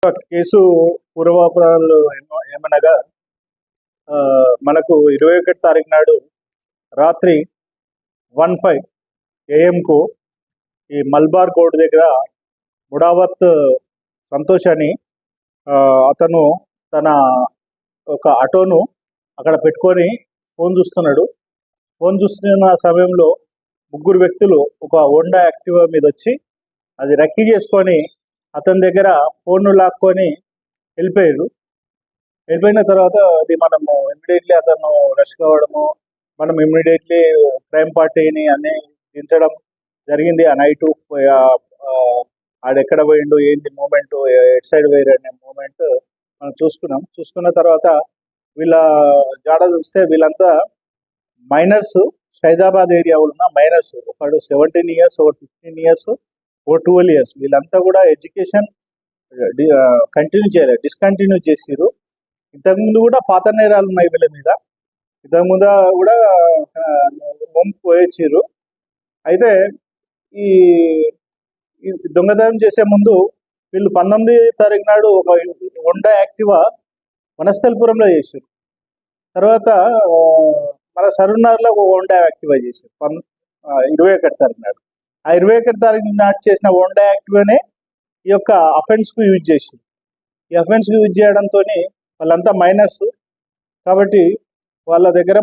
Case పూర్వాపరాలు ఏమనగా మనకు 21 తారీఖు నాడు రాత్రి 1:05 AM ఈ మల్బార్ కోర్టు దగ్గర ముడావత్ సంతోష్ అని అతను తన ఒక ఆటోను అక్కడ పెట్టుకొని ఫోన్ చూస్తున్నాడు. ఫోన్ చూస్తున్న సమయంలో ముగ్గురు వ్యక్తులు ఒక హోండా యాక్టివా మీద వచ్చి అది రక్కీ చేసుకొని అతని దగ్గర ఫోన్ లాక్కొని వెళ్ళిపోయారు. వెళ్ళిపోయిన తర్వాత అది మనము ఇమ్మీడియట్లీ అతను రష్ కావడము, మనం ఇమ్మీడియట్లీ క్రైమ్ పార్టీని అన్ని దించడం జరిగింది. ఆ నైటు ఆడెక్కడ పోయిండు, ఏంది మూమెంట్, ఎట్ సైడ్ పోయారు అనే మూమెంట్ మనం చూసుకున్న తర్వాత వీళ్ళ జాడ చూస్తే వీళ్ళంతా మైనర్స్, సైదాబాద్ ఏరియా ఉన్న మైనర్స్. ఒకడు 17 years, ఒకడు 15 years, ఓ 12 years. వీళ్ళంతా కూడా ఎడ్యుకేషన్ కంటిన్యూ చేయలేదు, డిస్కంటిన్యూ చేసిరు. ఇంతకుముందు కూడా పాత నేరాలు ఉన్నాయి వీళ్ళ మీద, ఇంతకుముందు కూడా పోయొచ్చిర్రు. అయితే ఈ దొంగతనం చేసే ముందు వీళ్ళు 19 తారీఖు నాడు ఒక హోండా యాక్టివా వనస్థలిపురంలో చేశారు. తర్వాత మన సరూర్నగర్లో ఒక హోండా యాక్టివా చేశారు 21 తారీఖు నాడు. ఆ 21 తారీఖు నాడు చేసిన హోండా యాక్టివానే ఈ యొక్క అఫెన్స్కు యూజ్ చేశారు. ఈ అఫెన్స్కు యూజ్ చేయడంతో వాళ్ళంతా మైనర్స్ కాబట్టి వాళ్ళ దగ్గర